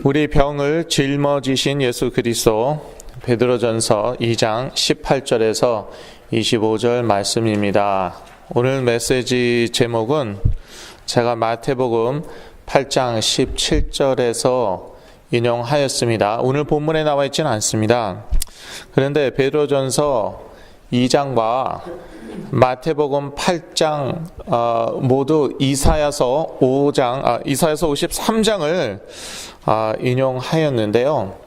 우리 병을 짊어지신 예수 그리스도, 베드로전서 2장 18절에서 25절 말씀입니다. 오늘 메시지 제목은 제가 마태복음 8장 17절에서 인용하였습니다. 오늘 본문에 나와 있지는 않습니다. 그런데 베드로전서 2장과 마태복음 8장 모두 이사야서 53장을 인용하였는데요.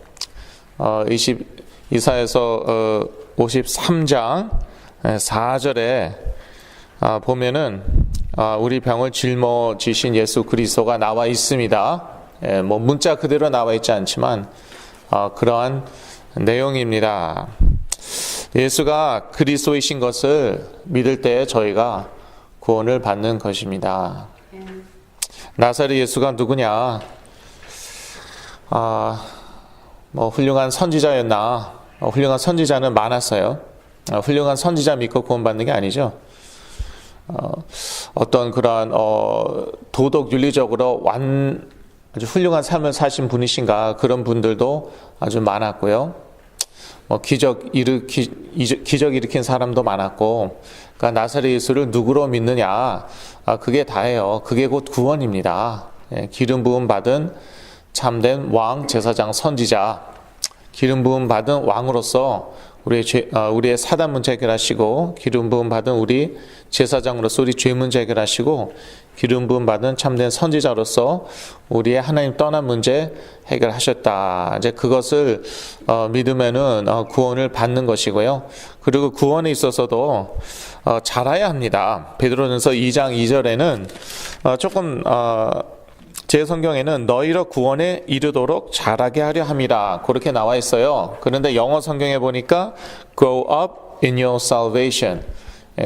이사야서 53장 4절에 보면은 우리 병을 짊어지신 예수 그리스도가 나와 있습니다. 뭐 문자 그대로 나와 있지 않지만 그러한 내용입니다. 예수가 그리스도이신 것을 믿을 때 저희가 구원을 받는 것입니다. 나사렛 예수가 누구냐? 뭐 훌륭한 선지자였나? 훌륭한 선지자는 많았어요. 훌륭한 선지자 믿고 구원받는 게 아니죠. 어떤 그러한 도덕 윤리적으로 아주 훌륭한 삶을 사신 분이신가? 그런 분들도 아주 많았고요. 기적 일으킨 사람도 많았고, 그러니까 나사렛 예수를 누구로 믿느냐? 그게 다예요. 그게 곧 구원입니다. 기름 부음 받은 참된 왕, 제사장, 선지자, 기름 부음 받은 왕으로서 우리의 사단 문제 해결하시고, 기름 부음 받은 우리 제사장으로서 우리 죄 문제 해결하시고, 기름 부음 받은 참된 선지자로서 우리의 하나님 떠난 문제 해결하셨다. 이제 그것을 믿으면은 구원을 받는 것이고요. 그리고 구원에 있어서도 잘해야 합니다. 베드로전서 2장 2절에는 조금 제 성경에는 너희로 구원에 이르도록 잘하게 하려 함이라 그렇게 나와 있어요. 그런데 영어 성경에 보니까 grow up in your salvation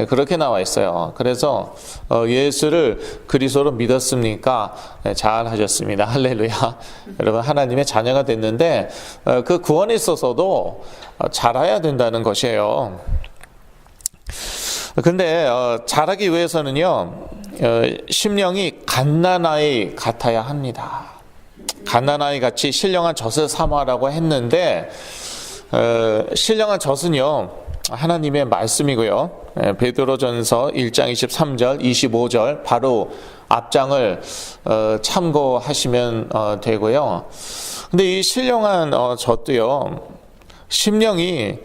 그렇게 나와 있어요. 그래서 예수를 그리스도로 믿었습니까? 잘 하셨습니다. 할렐루야. 여러분 하나님의 자녀가 됐는데 그 구원에 있어서도 잘해야 된다는 것이에요. 근데 잘하기 위해서는요, 심령이 갓난아이 같아야 합니다. 갓난아이 같이 신령한 젖을 사모하라고 했는데 신령한 젖은요 하나님의 말씀이고요. 베드로전서 1장 23절 25절 바로 앞장을 참고하시면 되고요. 근데 이 신령한 젖도요, 심령이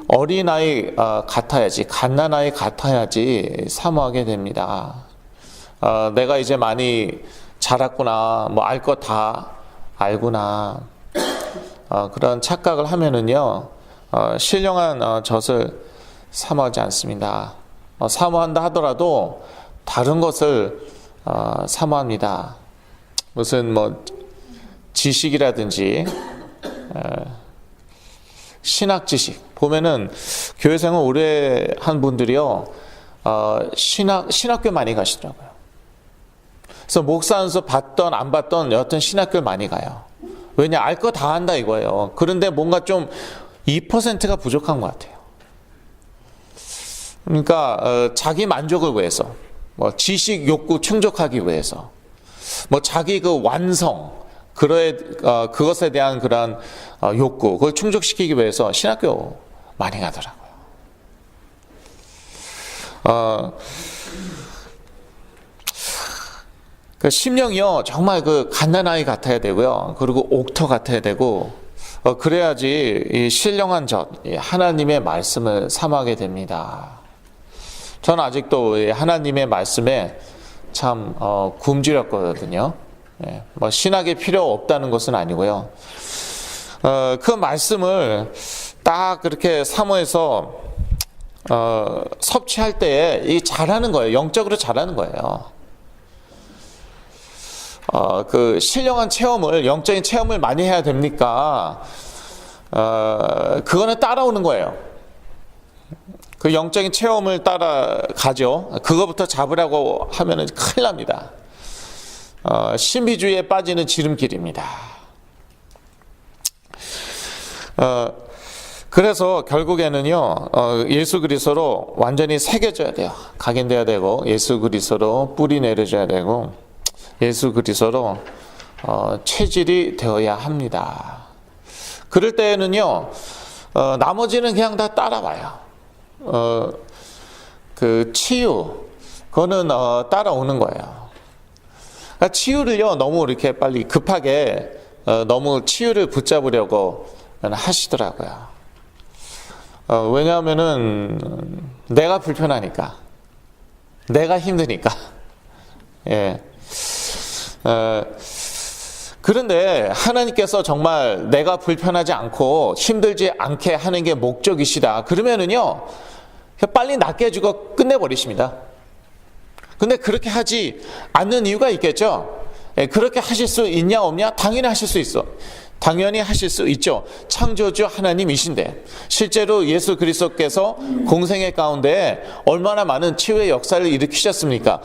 어린아이 같아야지, 갓난아이 같아야지 사모하게 됩니다. 내가 이제 많이 자랐구나, 뭐 알 것 다 알구나, 그런 착각을 하면은요, 신령한 젖을 사모하지 않습니다. 사모한다 하더라도 다른 것을 사모합니다. 무슨 뭐 지식이라든지 신학 지식 보면은 교회 생활 오래 한 분들이요 신학교 많이 가시더라고요. 그래서 목사 안에서 봤던 안 봤던 여튼 신학교를 많이 가요. 왜냐, 알 거 다 한다 이거예요. 그런데 뭔가 좀 2%가 부족한 것 같아요. 그러니까 자기 만족을 위해서, 뭐 지식 욕구 충족하기 위해서, 뭐 자기 그 완성, 그것에 대한 그런 욕구, 그걸 충족시키기 위해서 신학교 많이 가더라고요. 그 심령이요 정말 그 갓난아이 같아야 되고요. 그리고 옥터 같아야 되고, 그래야지 이 신령한 젖, 하나님의 말씀을 사모하게 됩니다. 저는 아직도 하나님의 말씀에 참 굶주렸거든요. 뭐 신학이 필요 없다는 것은 아니고요. 그 말씀을 딱 그렇게 사모해서 섭취할 때에 이 잘하는 거예요. 영적으로 잘하는 거예요. 그 신령한 체험을, 영적인 체험을 많이 해야 됩니까? 그거는 따라오는 거예요. 그 영적인 체험을 따라가죠. 그거부터 잡으라고 하면은 큰일 납니다. 신비주의에 빠지는 지름길입니다. 그래서 결국에는요, 예수 그리스도로 완전히 새겨져야 돼요. 각인돼야 되고, 예수 그리스도로 뿌리 내려져야 되고, 예수 그리스도로 체질이 되어야 합니다. 그럴 때에는요, 나머지는 그냥 다 따라와요. 그 치유, 그거는 따라오는 거예요. 그러니까 치유를요, 너무 이렇게 빨리 급하게 너무 치유를 붙잡으려고 하시더라고요. 왜냐하면은 내가 불편하니까, 내가 힘드니까. 예. 그런데 하나님께서 정말 내가 불편하지 않고 힘들지 않게 하는 게 목적이시다. 그러면은요, 빨리 낫게 해주고 끝내버리십니다. 근데 그렇게 하지 않는 이유가 있겠죠. 그렇게 하실 수 있냐 없냐? 당연히 하실 수 있어. 당연히 하실 수 있죠. 창조주 하나님이신데 실제로 예수 그리스도께서 공생애 가운데 얼마나 많은 치유의 역사를 일으키셨습니까?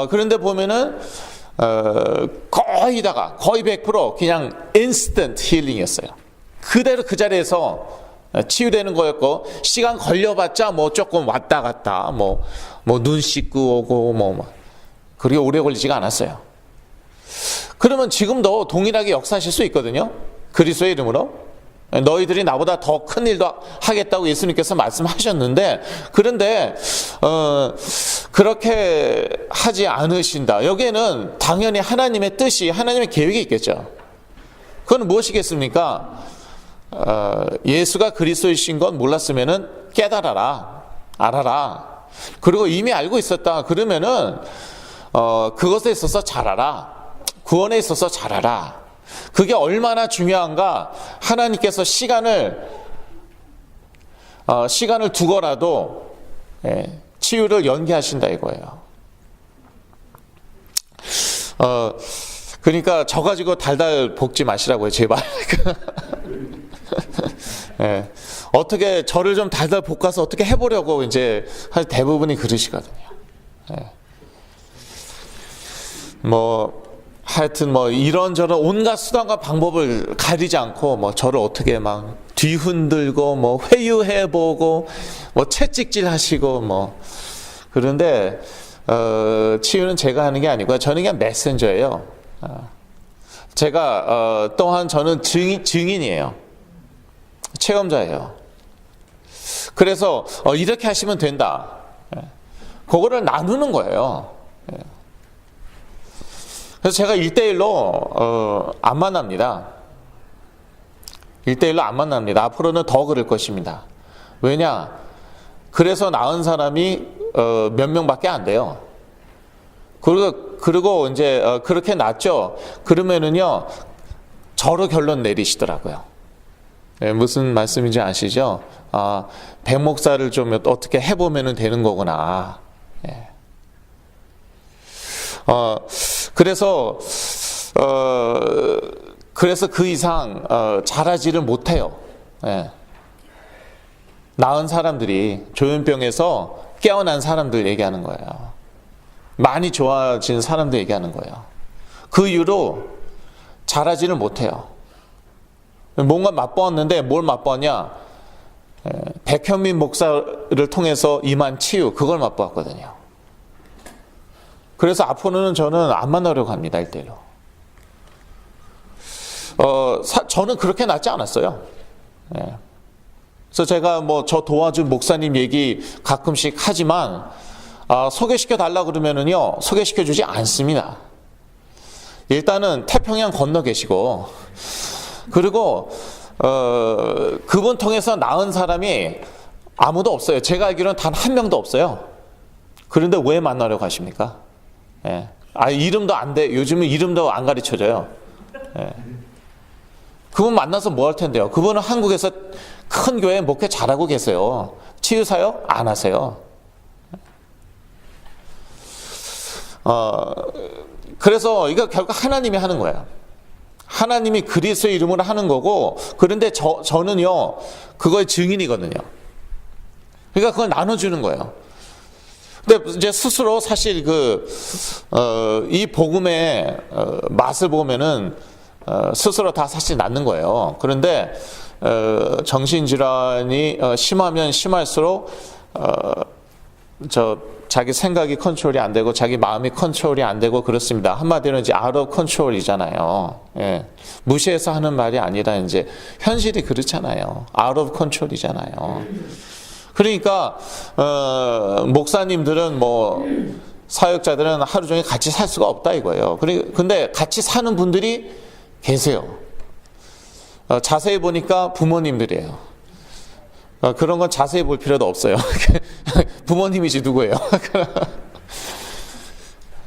그런데 보면은 거의 100% 그냥 인스턴트 힐링이었어요. 그대로 그 자리에서 치유되는 거였고, 시간 걸려봤자 뭐 조금 왔다 갔다 뭐 눈 씻고 오고 그렇게 오래 걸리지가 않았어요. 그러면 지금도 동일하게 역사하실 수 있거든요. 그리스도의 이름으로 너희들이 나보다 더 큰 일도 하겠다고 예수님께서 말씀하셨는데, 그런데 그렇게 하지 않으신다. 여기에는 당연히 하나님의 뜻이, 하나님의 계획이 있겠죠. 그건 무엇이겠습니까? 예수가 그리스도이신 건 몰랐으면은 깨달아라, 알아라. 그리고 이미 알고 있었다 그러면은 그것에 있어서 잘하라, 구원에 있어서 잘하라. 그게 얼마나 중요한가. 하나님께서 시간을 두고라도 치유를 연기하신다 이거예요. 그러니까 저 가지고 달달 볶지 마시라고요, 제발. 예. 어떻게 저를 좀 달달 볶아서 어떻게 해보려고 이제 대부분이 그러시거든요. 예. 하여튼 이런저런 온갖 수단과 방법을 가리지 않고 저를 어떻게 막 뒤흔들고 회유해보고 채찍질하시고 그런데 치유는 제가 하는 게 아니고요. 저는 그냥 메신저예요. 제가 또한 저는 증인이에요. 체험자예요. 그래서 이렇게 하시면 된다. 그거를 나누는 거예요. 그래서 제가 1대1로 안 만납니다. 1대1로 안 만납니다. 앞으로는 더 그럴 것입니다. 왜냐? 그래서 나은 사람이 몇 명밖에 안 돼요. 그리고 이제 그렇게 낫죠. 그러면은요, 저로 결론 내리시더라고요. 무슨 말씀인지 아시죠? 백 목사를 좀 어떻게 해보면 되는 거구나. 그래서 그 이상 잘하지를 못해요. 나은 사람들이, 조현병에서 깨어난 사람들 얘기하는 거예요. 많이 좋아진 사람들 얘기하는 거예요. 그 이후로 잘하지를 못해요. 뭔가 맛보았는데 뭘 맛보았냐? 백현민 목사를 통해서 임한 치유, 그걸 맛보았거든요. 그래서 앞으로는 저는 안 만나려고 합니다, 1대1로. 저는 그렇게 낫지 않았어요. 그래서 제가 저 도와준 목사님 얘기 가끔씩 하지만, 소개시켜 달라 그러면은요, 소개시켜 주지 않습니다. 일단은 태평양 건너 계시고, 그리고 그분 통해서 나은 사람이 아무도 없어요. 제가 알기로는 단 한 명도 없어요. 그런데 왜 만나려고 하십니까? 이름도 안 돼. 요즘은 이름도 안 가르쳐줘요. 그분 만나서 뭐 할 텐데요? 그분은 한국에서 큰 교회 목회 잘하고 계세요. 치유사요? 안 하세요. 그래서 이거 결국 하나님이 하는 거예요. 하나님이 그리스도의 이름으로 하는 거고, 그런데 저는요, 그거의 증인이거든요. 그러니까 그걸 나눠주는 거예요. 근데 이제 스스로 사실 이 복음의 맛을 보면은 스스로 다 사실 낫는 거예요. 그런데 정신질환이 심하면 심할수록 자기 생각이 컨트롤이 안 되고 자기 마음이 컨트롤이 안 되고 그렇습니다. 한마디로 이제 out of control이잖아요. 예. 무시해서 하는 말이 아니라 이제 현실이 그렇잖아요. out of control이잖아요. 그러니까 목사님들은 뭐 사역자들은 하루 종일 같이 살 수가 없다 이거예요. 근데 같이 사는 분들이 계세요. 자세히 보니까 부모님들이에요. 그런 건 자세히 볼 필요도 없어요. 부모님이지 누구예요?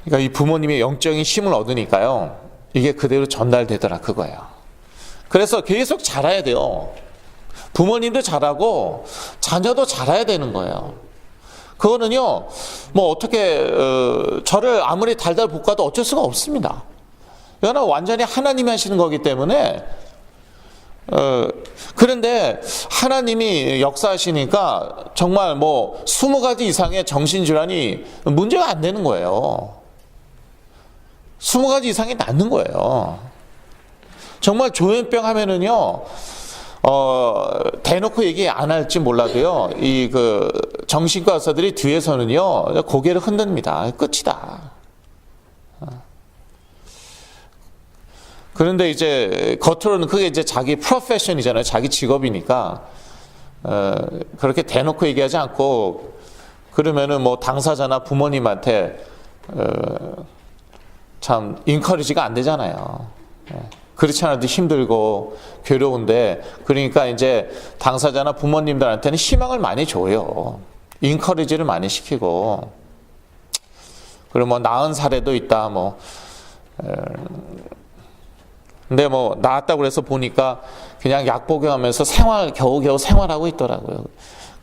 그러니까 이 부모님의 영적인 힘을 얻으니까요. 이게 그대로 전달되더라 그거예요. 그래서 계속 자라야 돼요. 부모님도 잘하고 자녀도 잘해야 되는 거예요. 그거는요, 뭐 어떻게 저를 아무리 달달 볶아도 어쩔 수가 없습니다. 이거는 완전히 하나님이 하시는 거기 때문에. 그런데 하나님이 역사하시니까 정말 뭐 20가지 이상의 정신질환이 문제가 안 되는 거예요. 20가지 이상이 낫는 거예요. 정말 조현병 하면은요, 대놓고 얘기 안 할지 몰라도요, 정신과 의사들이 뒤에서는요, 고개를 흔듭니다. 끝이다. 그런데 이제 겉으로는 그게 이제 자기 프로페션이잖아요. 자기 직업이니까. 그렇게 대놓고 얘기하지 않고, 그러면은 뭐 당사자나 부모님한테, 참, 인커리지가 안 되잖아요. 그렇지 않아도 힘들고 괴로운데, 그러니까 이제 당사자나 부모님들한테는 희망을 많이 줘요. 인커리지를 많이 시키고. 그리고 뭐 나은 사례도 있다, 뭐. 근데 뭐 나았다고 그래서 보니까 그냥 약 복용하면서 겨우겨우 생활하고 있더라고요.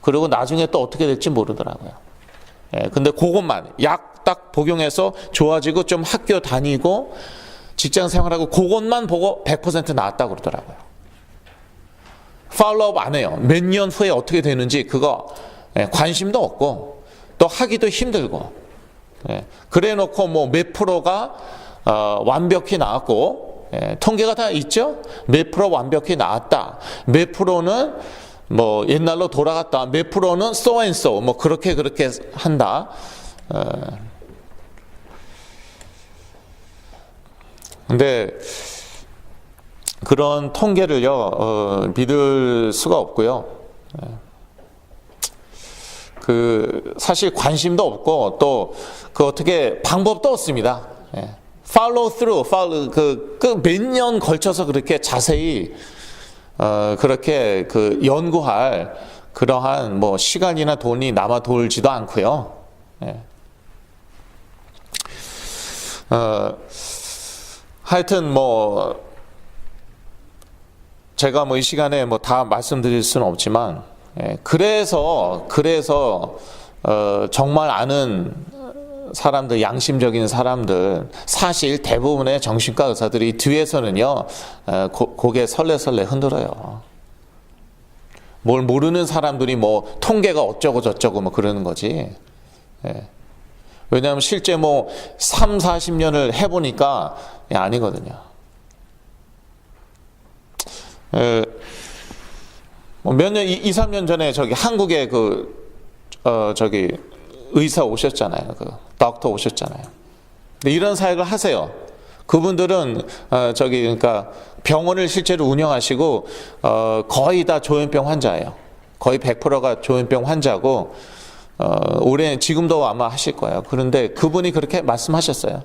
그리고 나중에 또 어떻게 될지 모르더라고요. 근데 그것만 약 딱 복용해서 좋아지고 좀 학교 다니고 직장 생활하고 그것만 보고 100% 나았다고 그러더라고요. 팔로우업 안 해요. 몇 년 후에 어떻게 되는지 그거 관심도 없고 또 하기도 힘들고. 그래 놓고 뭐 몇 프로가 완벽히 나왔고, 통계가 다 있죠? 몇 프로 완벽히 나왔다. 몇 프로는 뭐 옛날로 돌아갔다. 몇 프로는 so and so. 뭐 그렇게 한다. 근데 그런 통계를요, 믿을 수가 없고요. 사실 관심도 없고 또 어떻게 방법도 없습니다. follow through, 몇 년 걸쳐서 그렇게 자세히 그렇게 연구할 그러한 뭐 시간이나 돈이 남아 돌지도 않고요. 하여튼 뭐 제가 뭐 이 시간에 뭐 다 말씀드릴 수는 없지만, 그래서 정말 아는 사람들, 양심적인 사람들, 사실 대부분의 정신과 의사들이 뒤에서는요, 고개 설레설레 흔들어요. 뭘 모르는 사람들이 뭐 통계가 어쩌고 저쩌고 뭐 그러는 거지. 왜냐하면 실제 뭐 3, 40년을 해보니까 아니거든요. 뭐 몇 년, 2, 3년 전에 한국에 의사 오셨잖아요. 닥터 오셨잖아요. 근데 이런 사역을 하세요. 그분들은 그러니까 병원을 실제로 운영하시고 거의 다 조현병 환자예요. 거의 100%가 조현병 환자고 올해 지금도 아마 하실 거예요. 그런데 그분이 그렇게 말씀하셨어요.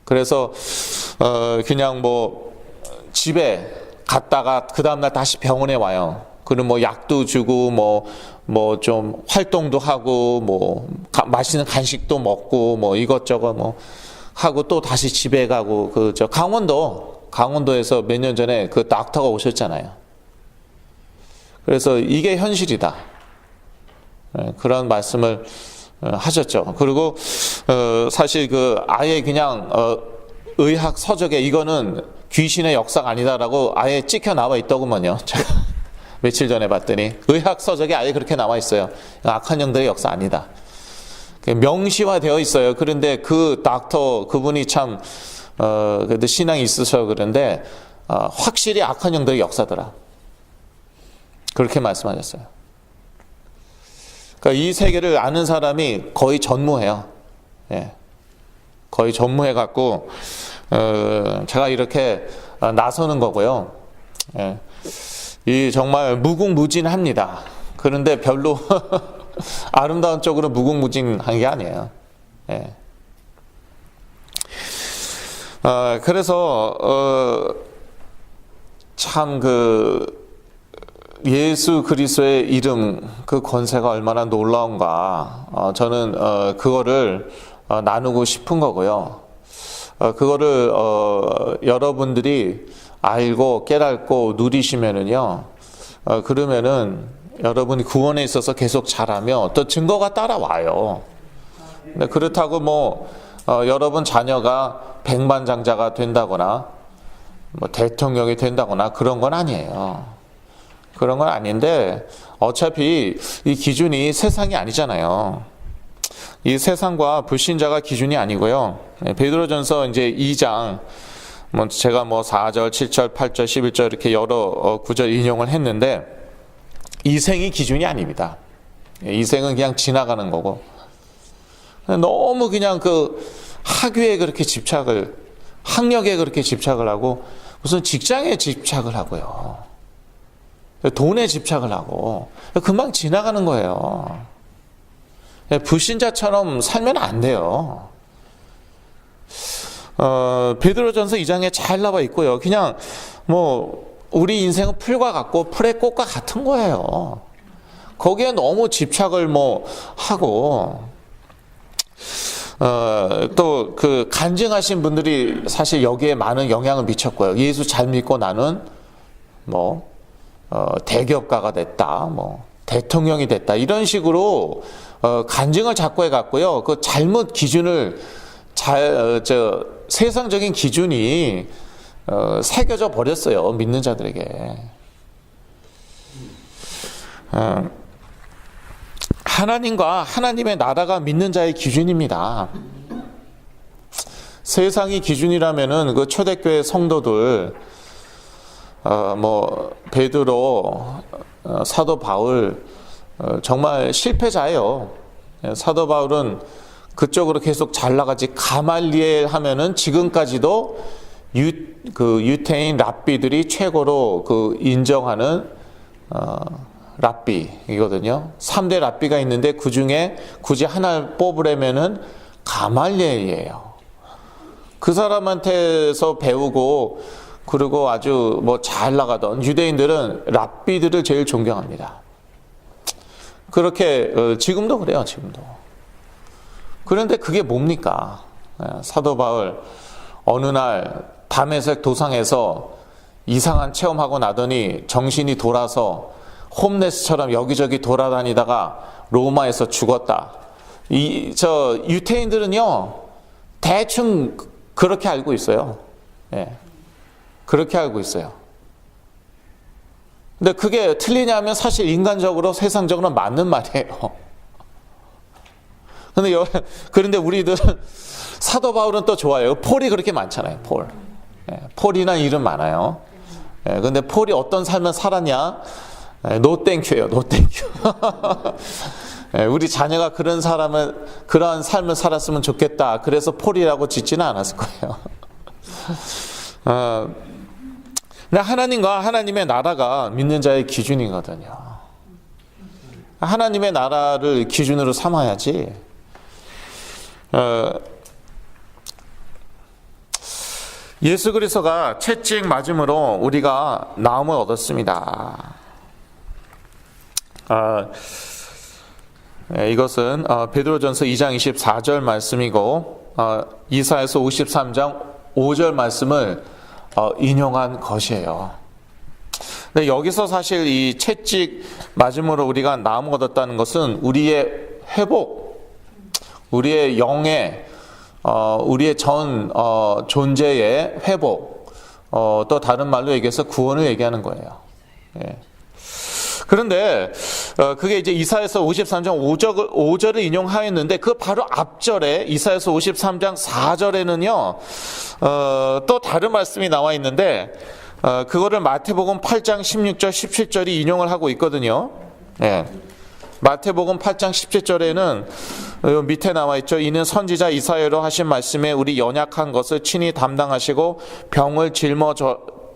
그래서 그냥 뭐 집에 갔다가 그 다음날 다시 병원에 와요. 그리고 뭐 약도 주고 뭐 좀 활동도 하고 뭐 맛있는 간식도 먹고 뭐 이것저것 뭐 하고 또 다시 집에 가고 강원도에서 몇 년 전에 그 닥터가 오셨잖아요. 그래서 이게 현실이다. 그런 말씀을 하셨죠. 그리고 사실 아예 그냥 의학 서적에 이거는 귀신의 역사가 아니다라고 아예 찍혀 나와 있더구먼요. 제가 며칠 전에 봤더니 의학 서적에 아예 그렇게 나와 있어요. 악한 영들의 역사 아니다. 명시화되어 있어요. 그런데 그분이 참 그래도 신앙이 있으셔 그런데 확실히 악한 영들의 역사더라. 그렇게 말씀하셨어요. 그러니까 이 세계를 아는 사람이 거의 전무해요. 예. 거의 전무해갖고 제가 이렇게 나서는 거고요. 예. 이 정말 무궁무진합니다. 그런데 별로 아름다운 쪽으로 무궁무진한 게 아니에요. 예. 그래서 참 예수 그리스도의 이름 그 권세가 얼마나 놀라운가 저는 그거를 나누고 싶은 거고요. 그거를 여러분들이 알고 깨닫고 누리시면은요. 그러면은 여러분이 구원에 있어서 계속 잘하면 또 증거가 따라와요. 근데 그렇다고 뭐 여러분 자녀가 백만장자가 된다거나 뭐 대통령이 된다거나 그런 건 아니에요. 그런 건 아닌데 어차피 이 기준이 세상이 아니잖아요. 이 세상과 불신자가 기준이 아니고요. 베드로전서 이제 2장 뭐 제가 뭐 4절, 7절, 8절, 11절 이렇게 여러 구절 인용을 했는데 이생이 기준이 아닙니다. 이생은 그냥 지나가는 거고 너무 그냥 학위에 그렇게 집착을 학력에 그렇게 집착을 하고 무슨 직장에 집착을 하고요. 돈에 집착을 하고 금방 지나가는 거예요. 불신자처럼 살면 안 돼요. 베드로전서 2장에 잘 나와 있고요. 그냥 뭐 우리 인생은 풀과 같고 풀의 꽃과 같은 거예요. 거기에 너무 집착을 뭐 하고 또 간증하신 분들이 사실 여기에 많은 영향을 미쳤고요. 예수 잘 믿고 나는 뭐 대기업가가 됐다, 뭐 대통령이 됐다 이런 식으로 간증을 자꾸 해갔고요. 그 잘못 기준을 세상적인 기준이 새겨져 버렸어요. 믿는 자들에게. 하나님과 하나님의 나라가 믿는 자의 기준입니다. 세상이 기준이라면은 그 초대교회 성도들 뭐 베드로, 사도 바울 정말 실패자예요. 사도 바울은 그쪽으로 계속 잘 나가지 가말리엘 하면은 지금까지도 유태인 랍비들이 최고로 인정하는 랍비이거든요. 3대 랍비가 있는데 그 중에 굳이 하나를 뽑으려면은 가말리엘이에요. 그 사람한테서 배우고 그리고 아주 뭐 잘 나가던 유대인들은 랍비들을 제일 존경합니다. 그렇게 지금도 그래요. 지금도. 그런데 그게 뭡니까? 사도 바울 어느 날 다메섹 도상에서 이상한 체험하고 나더니 정신이 돌아서 홈레스처럼 여기저기 돌아다니다가 로마에서 죽었다. 유태인들은요 대충 그렇게 알고 있어요. 예. 그렇게 알고 있어요. 근데 그게 틀리냐면 사실 인간적으로 세상적으로 맞는 말이에요. 그런데 우리들은 사도 바울은 또 좋아해요. 폴이 그렇게 많잖아요. 폴. 폴이나 이름 많아요. 근데 폴이 어떤 삶을 살았냐? 노 땡큐예요. 노 땡큐. 우리 자녀가 그러한 삶을 살았으면 좋겠다. 그래서 폴이라고 짓지는 않았을 거예요. 근데 하나님과 하나님의 나라가 믿는 자의 기준이거든요. 하나님의 나라를 기준으로 삼아야지. 예수 그리스도가 채찍 맞음으로 우리가 나음을 얻었습니다. 이것은 베드로전서 2장 24절 말씀이고 이사야서 53장 5절 말씀을 인용한 것이에요. 근데 여기서 사실 이 채찍 맞음으로 우리가 나음을 얻었다는 것은 우리의 회복, 우리의 영의 우리의 전 존재의 회복, 또 다른 말로 얘기해서 구원을 얘기하는 거예요. 예. 그런데 그게 이제 이사야서 53장 5절을 인용하였는데 그 바로 앞절에 이사야서 53장 4절에는요 또 다른 말씀이 나와 있는데 그거를 마태복음 8장 16절 17절이 인용을 하고 있거든요. 예. 마태복음 8장 17절에는 밑에 나와 있죠. 이는 선지자 이사야로 하신 말씀에 우리 연약한 것을 친히 담당하시고 병을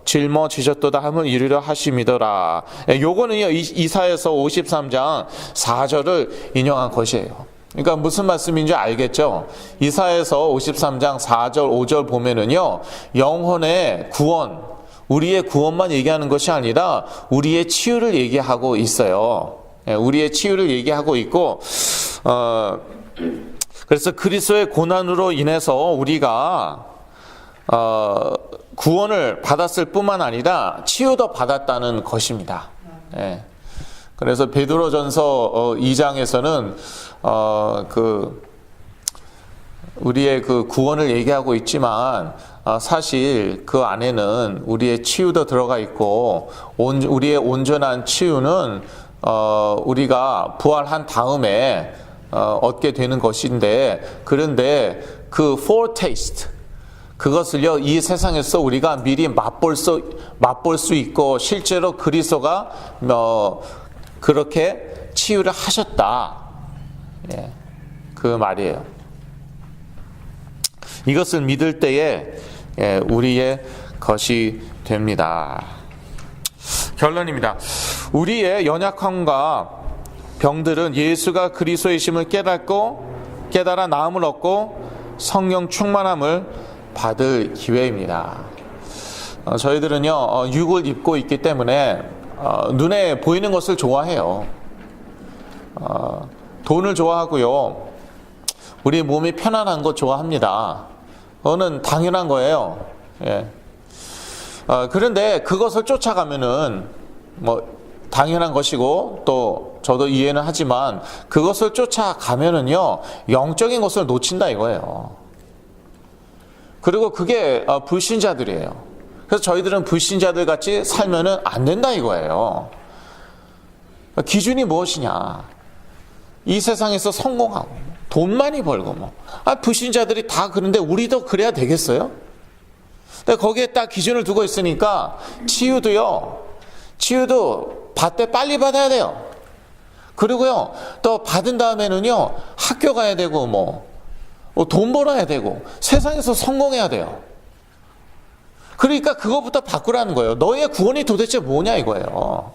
짊어지셨도다 함을 이루려 하심이더라. 요거는요, 이사야서 53장 4절을 인용한 것이에요. 그러니까 무슨 말씀인지 알겠죠? 이사야서 53장 4절 5절 보면은요, 영혼의 구원, 우리의 구원만 얘기하는 것이 아니라 우리의 치유를 얘기하고 있어요. 우리의 치유를 얘기하고 있고, 그래서 그리스도의 고난으로 인해서 우리가 구원을 받았을 뿐만 아니라 치유도 받았다는 것입니다. 그래서 베드로전서 2장에서는 우리의 그 구원을 얘기하고 있지만 사실 그 안에는 우리의 치유도 들어가 있고, 우리의 온전한 치유는 우리가 부활한 다음에 얻게 되는 것인데, 그런데 그 foretaste, 그것을요, 이 세상에서 우리가 미리 맛볼 수 있고, 실제로 그리스도가 그렇게 치유를 하셨다, 그 말이에요. 이것을 믿을 때에 우리의 것이 됩니다. 결론입니다. 우리의 연약함과 병들은 예수가 그리스도이심을 깨달아 나음을 얻고 성령 충만함을 받을 기회입니다. 저희들은요, 육을 입고 있기 때문에 눈에 보이는 것을 좋아해요. 돈을 좋아하고요, 우리 몸이 편안한 것 좋아합니다. 그거는 당연한 거예요. 그런데 그것을 쫓아가면은 당연한 것이고, 또 저도 이해는 하지만 그것을 쫓아가면은요, 영적인 것을 놓친다 이거예요. 그리고 그게 불신자들이에요. 그래서 저희들은 불신자들 같이 살면은 안 된다 이거예요. 기준이 무엇이냐? 이 세상에서 성공하고 돈 많이 벌고 불신자들이 다 그런데 우리도 그래야 되겠어요? 근데 거기에 딱 기준을 두고 있으니까 치유도 받되 빨리 받아야 돼요. 그리고요, 또 받은 다음에는요, 학교 가야 되고 돈 벌어야 되고 세상에서 성공해야 돼요. 그러니까 그거부터 바꾸라는 거예요. 너의 구원이 도대체 뭐냐 이거예요.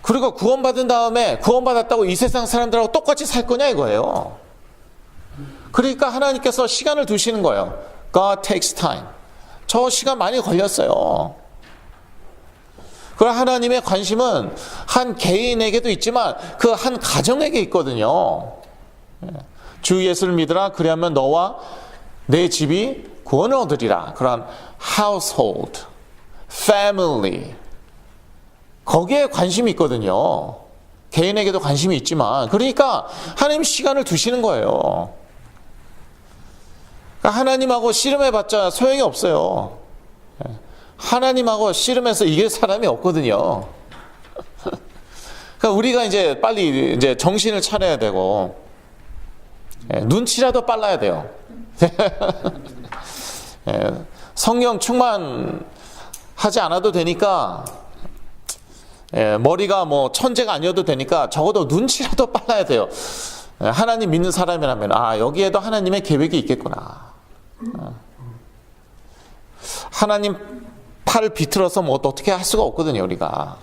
그리고 구원받은 다음에 구원받았다고 이 세상 사람들하고 똑같이 살 거냐 이거예요. 그러니까 하나님께서 시간을 두시는 거예요. God takes time. 저 시간 많이 걸렸어요. 그럼 하나님의 관심은 한 개인에게도 있지만 그 한 가정에게 있거든요. 주 예수를 믿으라, 그리하면 너와 내 집이 구원을 얻으리라. 그런 household, family, 거기에 관심이 있거든요. 개인에게도 관심이 있지만, 그러니까 하나님 시간을 두시는 거예요. 그러니까 하나님하고 씨름해봤자 소용이 없어요. 하나님하고 씨름해서 이길 사람이 없거든요. 그러니까 우리가 이제 빨리 정신을 차려야 되고, 눈치라도 빨라야 돼요. 성령 충만하지 않아도 되니까, 머리가 천재가 아니어도 되니까 적어도 눈치라도 빨라야 돼요. 하나님 믿는 사람이라면 여기에도 하나님의 계획이 있겠구나. 하나님 팔을 비틀어서 어떻게 할 수가 없거든요, 우리가.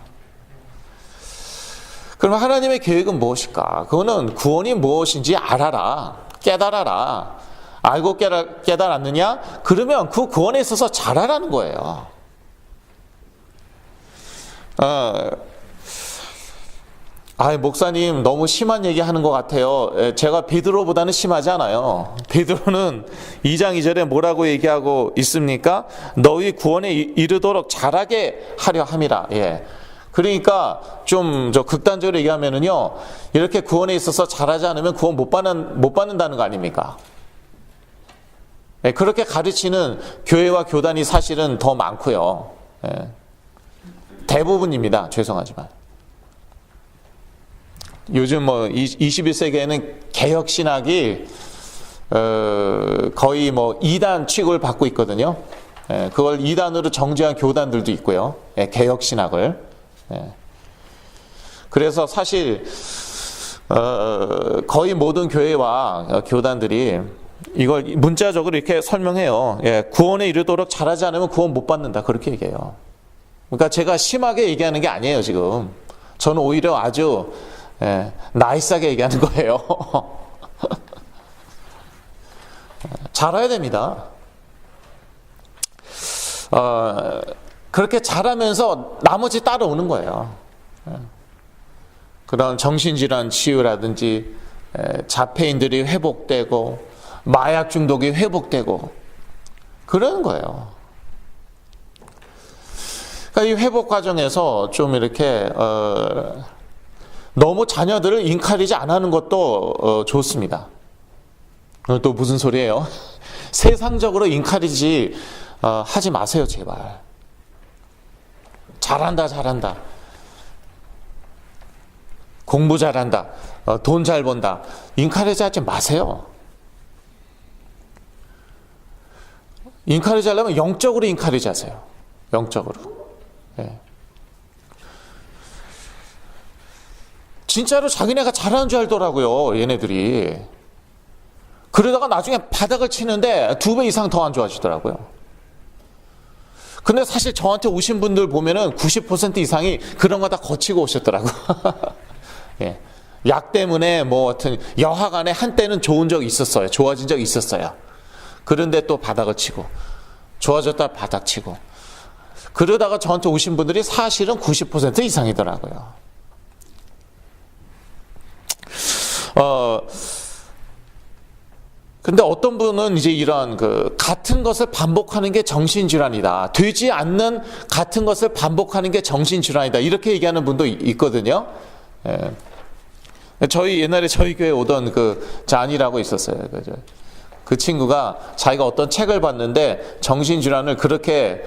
그러면 하나님의 계획은 무엇일까? 그거는 구원이 무엇인지 알아라, 깨달아라. 알고 깨달았느냐? 그러면 그 구원에 있어서 잘하라는 거예요. 목사님 너무 심한 얘기 하는 것 같아요. 제가 베드로보다는 심하지 않아요. 베드로는 2장 2절에 뭐라고 얘기하고 있습니까? 너희 구원에 이르도록 잘하게 하려 함이라. 그러니까 좀 극단적으로 얘기하면은요, 이렇게 구원에 있어서 잘하지 않으면 구원 못 받는다는 거 아닙니까? 그렇게 가르치는 교회와 교단이 사실은 더 많고요. 대부분입니다. 죄송하지만. 요즘 21세기에는 개혁신학이 거의 2단 취급을 받고 있거든요. 그걸 2단으로 정죄한 교단들도 있고요. 개혁신학을. 그래서 사실 거의 모든 교회와 교단들이 이걸 문자적으로 이렇게 설명해요. 예, 구원에 이르도록 잘하지 않으면 구원 못 받는다. 그렇게 얘기해요. 그러니까 제가 심하게 얘기하는 게 아니에요, 지금. 저는 오히려 아주 나이스하게 얘기하는 거예요. 잘해야 됩니다. 그렇게 잘하면서 나머지 따라오는 거예요. 그런 정신질환 치유라든지 자폐인들이 회복되고 마약 중독이 회복되고 그러는 거예요. 그러니까 이 회복 과정에서 좀 이렇게 너무 자녀들을 인카리지 안 하는 것도 좋습니다. 또 무슨 소리예요? 세상적으로 인카리지 하지 마세요, 제발. 잘한다, 잘한다. 공부 잘한다. 돈 잘 번다. 인카리지 하지 마세요. 인카리지 하려면 영적으로 인카리지 하세요. 영적으로. 예. 진짜로 자기네가 잘하는 줄 알더라고요, 얘네들이. 그러다가 나중에 바닥을 치는데 2배 이상 더 안 좋아지더라고요. 근데 사실 저한테 오신 분들 보면은 90% 이상이 그런 거 다 거치고 오셨더라고요. 예. 약 때문에 뭐 하여튼 여하간에 한때는 좋은 적이 있었어요. 좋아진 적이 있었어요. 그런데 또 바닥을 치고 좋아졌다 바닥 치고 그러다가 저한테 오신 분들이 사실은 90% 이상이더라고요. 근데 어떤 분은 이제 이런 같은 것을 반복하는 게 정신질환이다. 되지 않는 같은 것을 반복하는 게 정신질환이다. 이렇게 얘기하는 분도 있거든요. 예. 옛날에 저희 교회에 오던 잔이라고 있었어요. 그 친구가 자기가 어떤 책을 봤는데 정신질환을 그렇게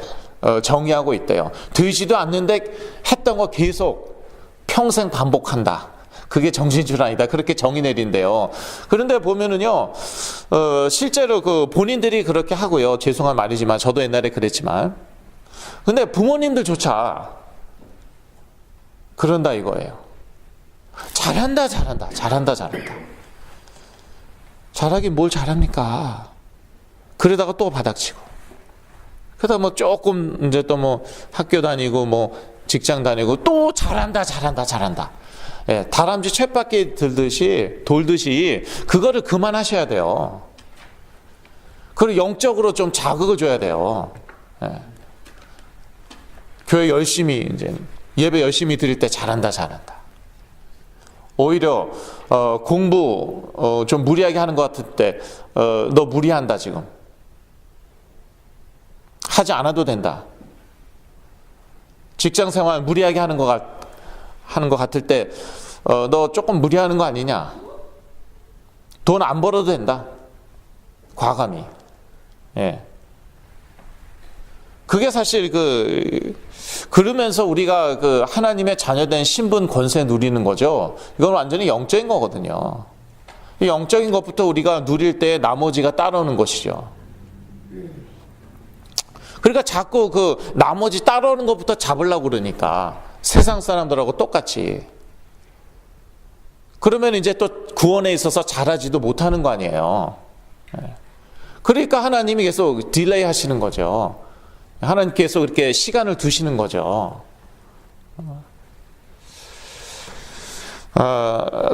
정의하고 있대요. 되지도 않는데 했던 거 계속 평생 반복한다. 그게 정신질환이다. 그렇게 정의 내린대요. 그런데 보면은요, 실제로 본인들이 그렇게 하고요. 죄송한 말이지만 저도 옛날에 그랬지만. 근데 부모님들조차 그런다 이거예요. 잘한다, 잘한다, 잘한다, 잘한다. 잘하긴 뭘 잘합니까? 그러다가 또 바닥치고. 그러다 뭐 조금 이제 또 뭐 학교 다니고 뭐 직장 다니고 또 잘한다, 잘한다, 잘한다. 예, 다람쥐 쳇바퀴 돌듯이 그거를 그만하셔야 돼요. 그리고 영적으로 좀 자극을 줘야 돼요. 예. 교회 열심히 이제 예배 열심히 드릴 때 잘한다, 잘한다. 오히려 공부 좀 무리하게 하는 것 같을 때 너 무리한다 지금. 하지 않아도 된다. 직장생활 무리하게 하는 것 같을 때 너 조금 무리하는 거 아니냐. 돈 안 벌어도 된다. 과감히. 예. 그게 사실 그러면서 우리가 하나님의 자녀된 신분 권세 누리는 거죠. 이건 완전히 영적인 거거든요. 이 영적인 것부터 우리가 누릴 때 나머지가 따라오는 것이죠. 그러니까 자꾸 나머지 따라오는 것부터 잡으려고 그러니까 세상 사람들하고 똑같이. 그러면 이제 또 구원에 있어서 잘하지도 못하는 거 아니에요. 그러니까 하나님이 계속 딜레이 하시는 거죠. 하나님께서 이렇게 시간을 두시는 거죠.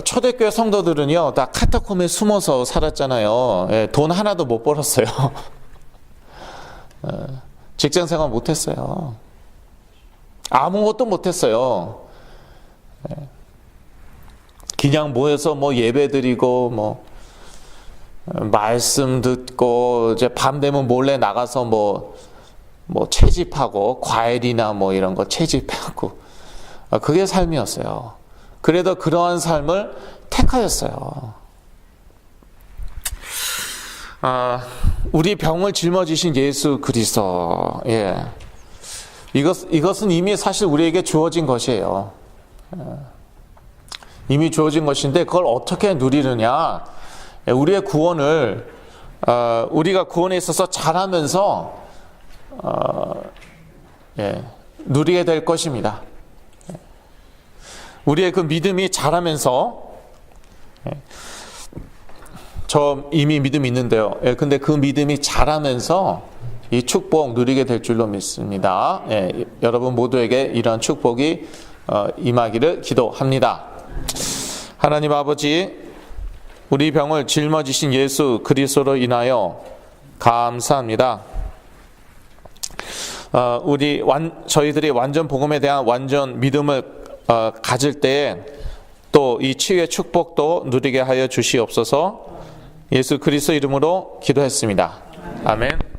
초대교회 성도들은요, 다 카타콤에 숨어서 살았잖아요. 예, 돈 하나도 못 벌었어요. 직장 생활 못 했어요. 아무것도 못 했어요. 예. 그냥 모여서 뭐 예배 드리고, 뭐, 말씀 듣고, 이제 밤 되면 몰래 나가서 뭐 채집하고, 과일이나 뭐 이런 거 채집하고, 그게 삶이었어요. 그래도 그러한 삶을 택하였어요. 우리 병을 짊어지신 예수 그리스도, 예. 이것은 이미 사실 우리에게 주어진 것이에요. 이미 주어진 것인데 그걸 어떻게 누리느냐. 우리의 구원을 우리가 구원에 있어서 잘하면서 누리게 될 것입니다. 우리의 그 믿음이 자라면서, 저 이미 믿음이 있는데요. 근데 그 믿음이 자라면서 이 축복 누리게 될 줄로 믿습니다. 여러분 모두에게 이런 축복이 임하기를 기도합니다. 하나님 아버지, 우리 병을 짊어지신 예수 그리스도로 인하여 감사합니다. 저희들이 완전 복음에 대한 완전 믿음을 가질 때에 또 이 치유의 축복도 누리게 하여 주시옵소서. 예수 그리스도 이름으로 기도했습니다. 아멘.